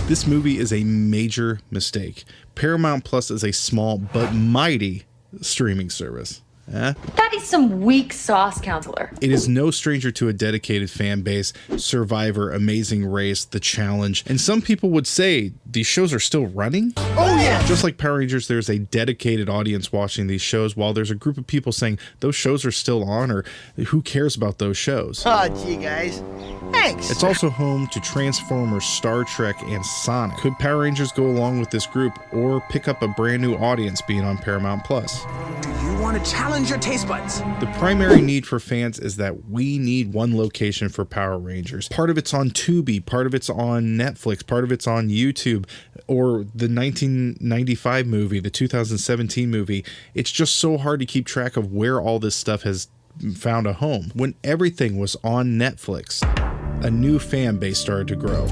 This movie is a major mistake. Paramount Plus is a small but mighty streaming service. That is some weak sauce, counselor. It is no stranger to a dedicated fan base. Survivor, Amazing Race, The Challenge, and some people would say these shows are still running. Oh yeah! Just like Power Rangers, there's a dedicated audience watching these shows, while there's a group of people saying those shows are still on, or who cares about those shows. Oh gee guys, thanks! It's also home to Transformers, Star Trek, and Sonic. Could Power Rangers go along with this group, or pick up a brand new audience being on Paramount Plus? Do you want to challenge your taste buds? The primary need for fans is that we need one location for Power Rangers. Part of it's on Tubi, part of it's on Netflix, part of it's on YouTube, or the 1995 movie, the 2017 movie. It's just so hard to keep track of where all this stuff has found a home. When everything was on Netflix, a new fan base started to grow.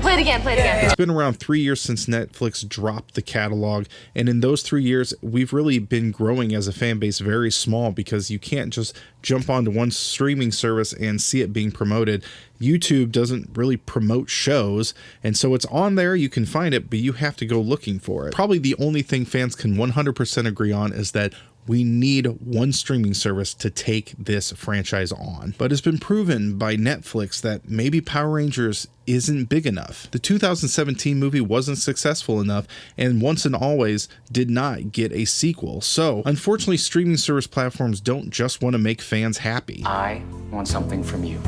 Play it again, play it again. It's been around 3 years since Netflix dropped the catalog, and in those 3 years, we've really been growing as a fan base very small, because you can't just jump onto one streaming service and see it being promoted. YouTube doesn't really promote shows, and so it's on there, you can find it, but you have to go looking for it. Probably the only thing fans can 100% agree on is that we need one streaming service to take this franchise on. But it's been proven by Netflix that maybe Power Rangers isn't big enough. The 2017 movie wasn't successful enough, and Once and Always did not get a sequel. So, unfortunately, streaming service platforms don't just want to make fans happy. I want something from you.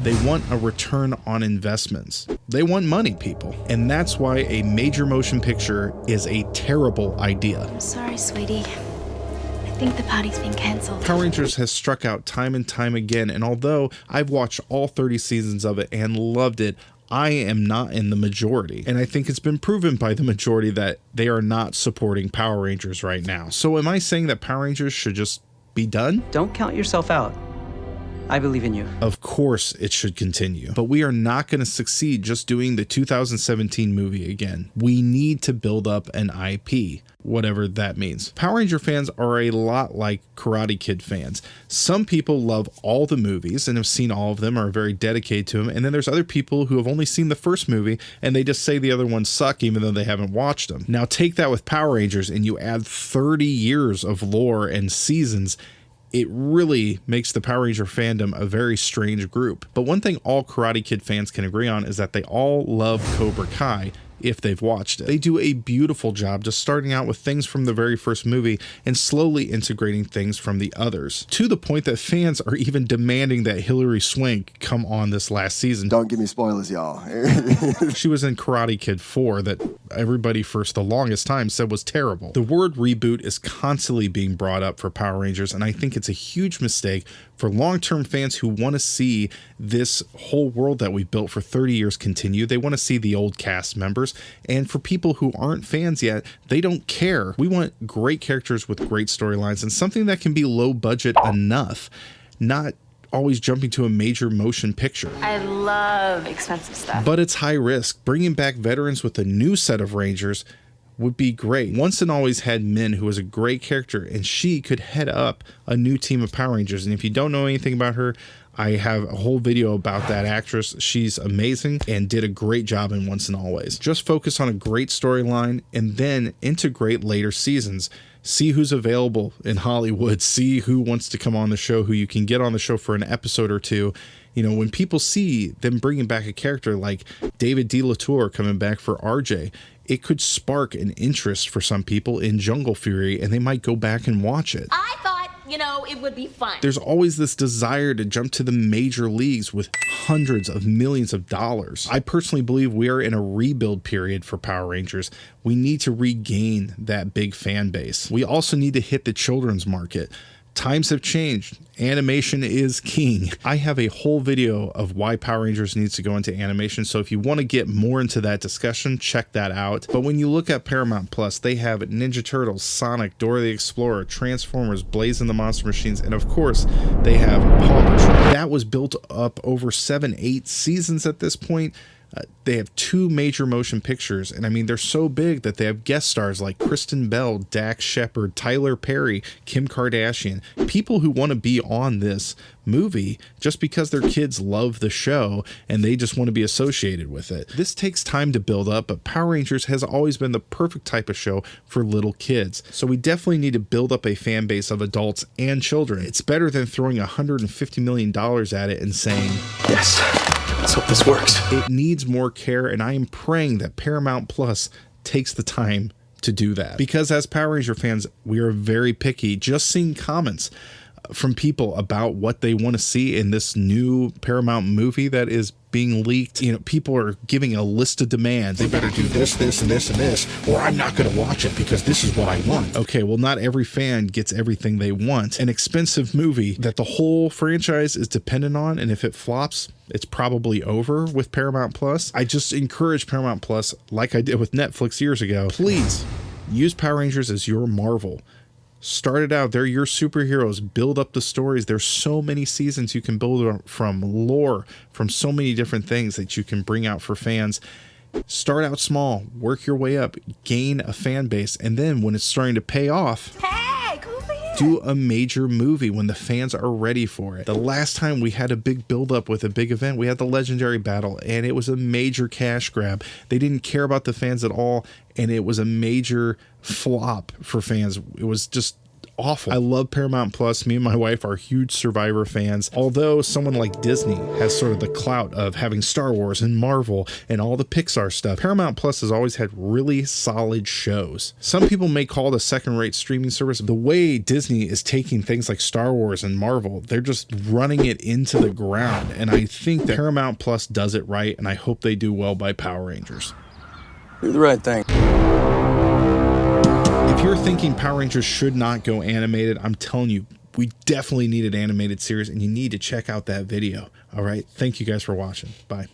They want a return on investments. They want money, people. And that's why a major motion picture is a terrible idea. I'm sorry, sweetie. I think the party's been cancelled. Power Rangers has struck out time and time again, and although I've watched all 30 seasons of it and loved it, I am not in the majority. And I think it's been proven by the majority that they are not supporting Power Rangers right now. So am I saying that Power Rangers should just be done? Don't count yourself out. I believe in you. Of course it should continue, but we are not going to succeed just doing the 2017 movie again. We need to build up an IP, whatever that means. Power Ranger fans are a lot like Karate Kid fans. Some people love all the movies and have seen all of them, are very dedicated to them, and then there's other people who have only seen the first movie and they just say the other ones suck even though they haven't watched them. Now take that with Power Rangers and you add 30 years of lore and seasons. It really makes the Power Ranger fandom a very strange group. But one thing all Karate Kid fans can agree on is that they all love Cobra Kai if they've watched it. They do a beautiful job just starting out with things from the very first movie and slowly integrating things from the others, to the point that fans are even demanding that Hilary Swank come on this last season. Don't give me spoilers, y'all. She was in Karate Kid 4 that everybody for the longest time said was terrible. The word reboot is constantly being brought up for Power Rangers, and I think it's a huge mistake for long-term fans who want to see this whole world that we've built for 30 years continue. They want to see the old cast members, and for people who aren't fans yet, they don't care. We want great characters with great storylines and something that can be low budget enough, not always jumping to a major motion picture. I love expensive stuff. But it's high risk. Bringing back veterans with a new set of Rangers would be great. Once and Always had Min, who was a great character, and she could head up a new team of Power Rangers. And if you don't know anything about her, I have a whole video about that actress. She's amazing and did a great job in Once and Always. Just focus on a great storyline and then integrate later seasons. See who's available in Hollywood. See who wants to come on the show, who you can get on the show for an episode or two. You know, when people see them bringing back a character like David De La Tour coming back for RJ, it could spark an interest for some people in Jungle Fury, and they might go back and watch it. I thought, it would be fun. There's always this desire to jump to the major leagues with hundreds of millions of dollars. I personally believe we are in a rebuild period for Power Rangers. We need to regain that big fan base. We also need to hit the children's market. Times have changed. Animation is king. I have a whole video of why Power Rangers needs to go into animation, so if you want to get more into that discussion, check that out. But when you look at Paramount Plus, they have Ninja Turtles, Sonic, Dora the Explorer, Transformers, Blaze and the Monster Machines, and of course, they have PAW Patrol. That was built up over 7-8 seasons at this point. They have 2 major motion pictures, and I mean, they're so big that they have guest stars like Kristen Bell, Dax Shepard, Tyler Perry, Kim Kardashian, people who want to be on this movie just because their kids love the show and they just want to be associated with it. This takes time to build up, but Power Rangers has always been the perfect type of show for little kids. So we definitely need to build up a fan base of adults and children. It's better than throwing $150 million at it and saying, Yes, let's hope this works. it needs more care, and I am praying that Paramount Plus takes the time to do that. Because as Power Ranger fans, we are very picky. Just seeing comments from people about what they want to see in this new Paramount movie that is being leaked. You know, people are giving a list of demands. They better do this, this, and this, and this, or I'm not going to watch it because this is what I want. Okay, well, not every fan gets everything they want. An expensive movie that the whole franchise is dependent on, and if it flops, it's probably over with Paramount Plus. I just encourage Paramount Plus, like I did with Netflix years ago, please use Power Rangers as your Marvel. Start it out. They're your superheroes. Build up the stories. There's so many seasons you can build from, lore, from so many different things that you can bring out for fans. Start out small, work your way up, gain a fan base, and then when it's starting to pay off, Hey, come over here. do a major movie when the fans are ready for it. The last time we had a big build-up with a big event, we had the Legendary Battle, and it was a major cash grab. They didn't care about the fans at all, and it was a major flop for fans. It was just awful. I love Paramount Plus. Me and my wife are huge Survivor fans. Although someone like Disney has sort of the clout of having Star Wars and Marvel and all the Pixar stuff, Paramount Plus has always had really solid shows. Some people may call it a second-rate streaming service. The way Disney is taking things like Star Wars and Marvel, they're just running it into the ground. And I think that Paramount Plus does it right, and I hope they do well by Power Rangers. Do the right thing. If you're thinking Power Rangers should not go animated, I'm telling you, we definitely need an animated series, and you need to check out that video. All right. Thank you guys for watching. Bye.